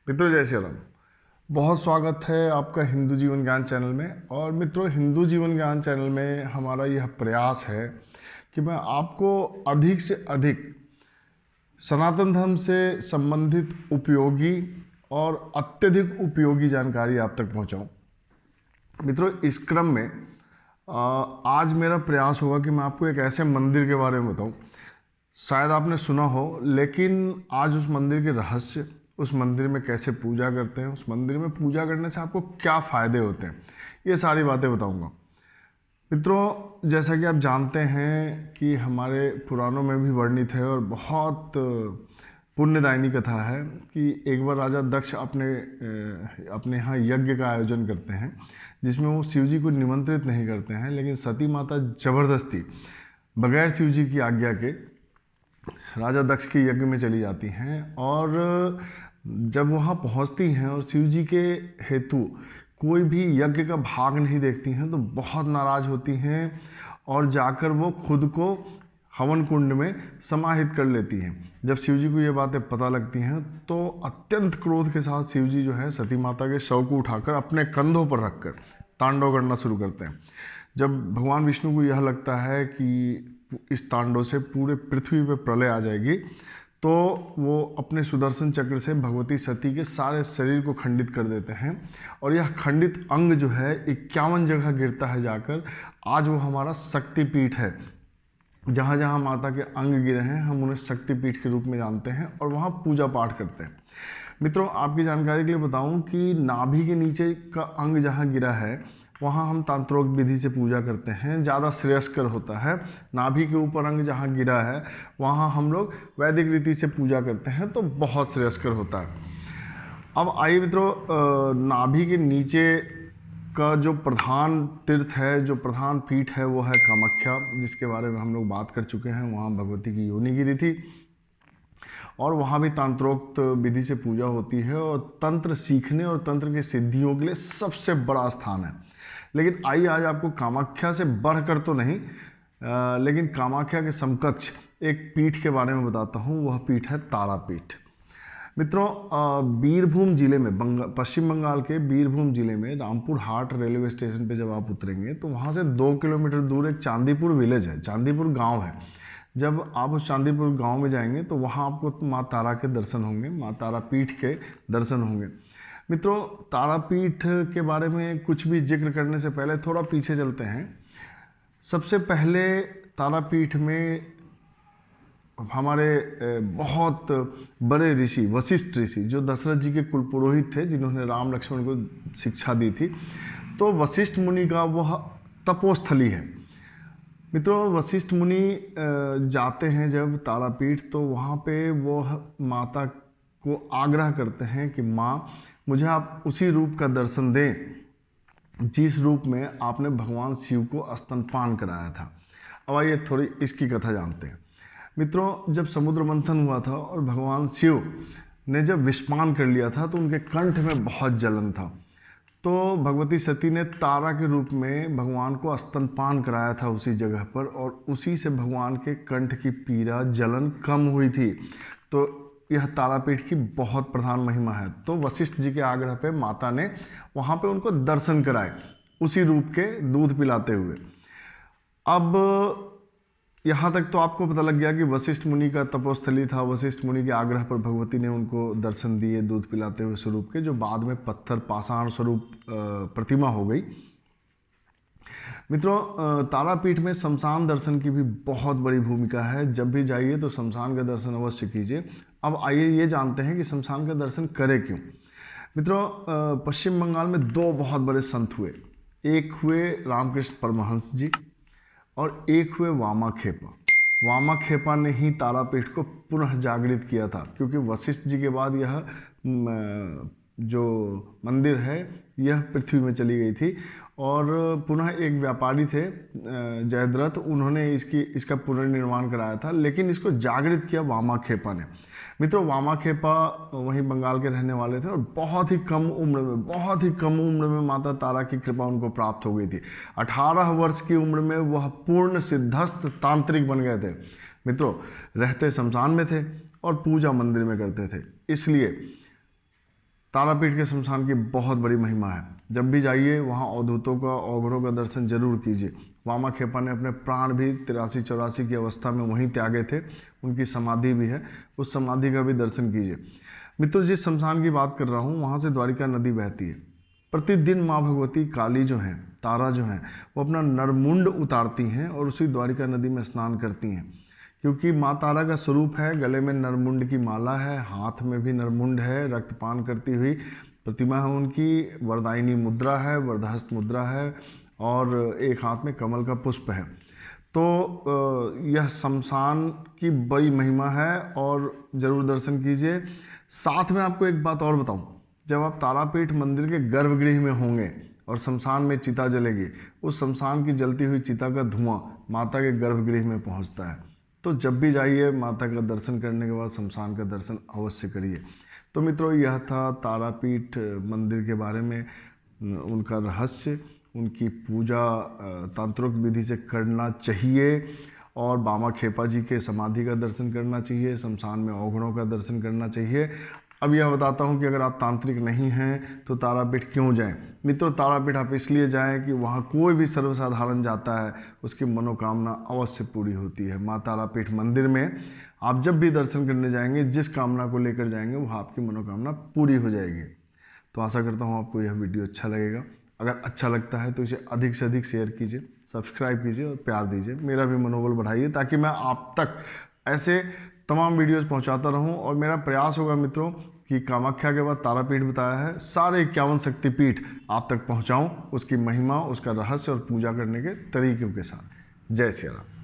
मित्रों जय श्री राम। बहुत स्वागत है आपका हिंदू जीवन ज्ञान चैनल में। और मित्रों, हिंदू जीवन ज्ञान चैनल में हमारा यह प्रयास है कि मैं आपको अधिक से अधिक सनातन धर्म से संबंधित उपयोगी और अत्यधिक उपयोगी जानकारी आप तक पहुंचाऊं। मित्रों, इस क्रम में आज मेरा प्रयास होगा कि मैं आपको एक ऐसे मंदिर के बारे में बताऊं, शायद आपने सुना हो, लेकिन आज उस मंदिर के रहस्य, उस मंदिर में कैसे पूजा करते हैं, उस मंदिर में पूजा करने से आपको क्या फ़ायदे होते हैं, ये सारी बातें बताऊंगा। मित्रों, जैसा कि आप जानते हैं कि हमारे पुराणों में भी वर्णित है और बहुत पुण्यदायिनी कथा है कि एक बार राजा दक्ष अपने यहाँ यज्ञ का आयोजन करते हैं, जिसमें वो शिव जी को निमंत्रित नहीं करते हैं, लेकिन सती माता जबरदस्ती बगैर शिव जी की आज्ञा के राजा दक्ष के यज्ञ में चली जाती हैं। और जब वहाँ पहुँचती हैं और शिव जी के हेतु कोई भी यज्ञ का भाग नहीं देखती हैं तो बहुत नाराज़ होती हैं और जाकर वो खुद को हवन कुंड में समाहित कर लेती हैं। जब शिव जी को ये बातें पता लगती हैं तो अत्यंत क्रोध के साथ शिव जी जो है सती माता के शव को उठाकर अपने कंधों पर रखकर तांडव करना शुरू करते हैं। जब भगवान विष्णु को यह लगता है कि इस तांडव से पूरे पृथ्वी पर प्रलय आ जाएगी, तो वो अपने सुदर्शन चक्र से भगवती सती के सारे शरीर को खंडित कर देते हैं और यह खंडित अंग जो है 51 जगह गिरता है जाकर। आज वो हमारा शक्तिपीठ है। जहाँ जहाँ माता के अंग गिरे हैं हम उन्हें शक्तिपीठ के रूप में जानते हैं और वहाँ पूजा पाठ करते हैं। मित्रों, आपकी जानकारी के लिए बताऊं कि नाभि के नीचे का अंग जहाँ गिरा है वहाँ हम तांत्रिक विधि से पूजा करते हैं, ज़्यादा श्रेयस्कर होता है। नाभि के ऊपर अंग जहाँ गिरा है वहाँ हम लोग वैदिक रीति से पूजा करते हैं, तो बहुत श्रेयस्कर होता है। अब आइए मित्रों, नाभि के नीचे का जो प्रधान तीर्थ है, जो प्रधान पीठ है, वो है कामाख्या, जिसके बारे में हम लोग बात कर चुके हैं। वहाँ भगवती की योनि गिरी थी और वहाँ भी तंत्रोक्त विधि से पूजा होती है और तंत्र सीखने और तंत्र की सिद्धियों के लिए सबसे बड़ा स्थान है। लेकिन आइए आज आपको कामाख्या से बढ़कर तो नहीं, लेकिन कामाख्या के समकक्ष एक पीठ के बारे में बताता हूँ। वह पीठ है तारापीठ। मित्रों, बीरभूम जिले में, पश्चिम बंगाल के बीरभूम जिले में रामपुर हाट रेलवे स्टेशन पे जब आप उतरेंगे तो वहाँ से 2 किलोमीटर दूर एक चांदीपुर विलेज है, चांदीपुर गांव है। जब आप उस चांदीपुर गांव में जाएंगे तो वहाँ आपको माँ तारा के दर्शन होंगे, माँ तारापीठ के दर्शन होंगे। मित्रों, तारापीठ के बारे में कुछ भी जिक्र करने से पहले थोड़ा पीछे चलते हैं। सबसे पहले तारापीठ में हमारे बहुत बड़े ऋषि वशिष्ठ ऋषि, जो दशरथ जी के कुलपुरोहित थे, जिन्होंने राम लक्ष्मण को शिक्षा दी थी, तो वशिष्ठ मुनि का वह तपोस्थली है। मित्रों, वशिष्ठ मुनि जाते हैं जब तारापीठ तो वहाँ पे वो माता को आग्रह करते हैं कि माँ, मुझे आप उसी रूप का दर्शन दें जिस रूप में आपने भगवान शिव को स्तनपान कराया था। अब आइए थोड़ी इसकी कथा जानते हैं। मित्रों, जब समुद्र मंथन हुआ था और भगवान शिव ने जब विषपान कर लिया था तो उनके कंठ में बहुत जलन था, तो भगवती सती ने तारा के रूप में भगवान को स्तनपान कराया था उसी जगह पर, और उसी से भगवान के कंठ की पीड़ा जलन कम हुई थी। तो यह तारापीठ की बहुत प्रधान महिमा है। तो वशिष्ठ जी के आग्रह पे माता ने वहाँ पे उनको दर्शन कराए उसी रूप के दूध पिलाते हुए। अब यहाँ तक तो आपको पता लग गया कि वशिष्ठ मुनि का तपोस्थली था। वशिष्ठ मुनि के आग्रह पर भगवती ने उनको दर्शन दिए दूध पिलाते हुए स्वरूप के, जो बाद में पत्थर पाषाण स्वरूप प्रतिमा हो गई। मित्रों, तारापीठ में शमशान दर्शन की भी बहुत बड़ी भूमिका है। जब भी जाइए तो शमशान का दर्शन अवश्य कीजिए। अब आइए ये जानते हैं कि शमशान का दर्शन करें क्यों। मित्रों, पश्चिम बंगाल में 2 बहुत बड़े संत हुए। एक हुए रामकृष्ण परमहंस जी और एक हुए वामाखेपा। वामाखेपा ने ही तारापीठ को पुनः जागृत किया था, क्योंकि वशिष्ठ जी के बाद यह जो मंदिर है यह पृथ्वी में चली गई थी और पुनः एक व्यापारी थे जयद्रथ, उन्होंने इसका पुनर्निर्माण कराया था, लेकिन इसको जागृत किया वामाखेपा ने। मित्रों, वामाखेपा वहीं बंगाल के रहने वाले थे और बहुत ही कम उम्र में माता तारा की कृपा उनको प्राप्त हो गई थी। 18 वर्ष की उम्र में वह पूर्ण सिद्धस्थ तांत्रिक बन गए थे। मित्रों, रहते शमशान में थे और पूजा मंदिर में करते थे, इसलिए तारापीठ के शमशान की बहुत बड़ी महिमा है। जब भी जाइए वहाँ अवधूतों का, औघड़ों का दर्शन जरूर कीजिए। वामाखेपा ने अपने प्राण भी 83-84 की अवस्था में वहीं त्यागे थे, उनकी समाधि भी है, उस समाधि का भी दर्शन कीजिए। मित्रों, जिस शमशान की बात कर रहा हूँ वहाँ से द्वारिका नदी बहती है। प्रतिदिन माँ भगवती काली जो हैं, तारा जो हैं, वो अपना नरमुंड उतारती हैं और उसी द्वारिका नदी में स्नान करती हैं, क्योंकि माँ तारा का स्वरूप है। गले में नरमुंड की माला है, हाथ में भी नरमुंड है, रक्तपान करती हुई प्रतिमा है उनकी, वरदायिनी मुद्रा है, वरदहस्त मुद्रा है और एक हाथ में कमल का पुष्प है। तो यह शमशान की बड़ी महिमा है और ज़रूर दर्शन कीजिए। साथ में आपको एक बात और बताऊं, जब आप तारापीठ मंदिर के गर्भगृह में होंगे और शमशान में चिता जलेगी, उस शमशान की जलती हुई चिता का धुआं माता के गर्भगृह में पहुंचता है। तो जब भी जाइए माता का दर्शन करने के बाद शमशान का दर्शन अवश्य करिए। तो मित्रों, यह था तारापीठ मंदिर के बारे में, उनका रहस्य, उनकी पूजा तांत्रिक विधि से करना चाहिए और वामाखेपा जी के समाधि का दर्शन करना चाहिए, शमशान में औघड़ों का दर्शन करना चाहिए। अब यह बताता हूँ कि अगर आप तांत्रिक नहीं हैं तो तारापीठ क्यों जाएं। मित्रों, तारापीठ आप इसलिए जाएं कि वहाँ कोई भी सर्वसाधारण जाता है उसकी मनोकामना अवश्य पूरी होती है। माँ तारापीठ मंदिर में आप जब भी दर्शन करने जाएंगे, जिस कामना को लेकर जाएंगे वह आपकी मनोकामना पूरी हो जाएगी। तो आशा करता हूँ आपको यह वीडियो अच्छा लगेगा। अगर अच्छा लगता है तो इसे अधिक से अधिक शेयर कीजिए, सब्सक्राइब कीजिए और प्यार दीजिए, मेरा भी मनोबल बढ़ाइए, ताकि मैं आप तक ऐसे तमाम वीडियोस पहुंचाता रहूं। और मेरा प्रयास होगा मित्रों कि कामाख्या के बाद तारापीठ बताया है, सारे 51 शक्तिपीठ आप तक पहुंचाऊं, उसकी महिमा, उसका रहस्य और पूजा करने के तरीकों के साथ। जय श्री राम।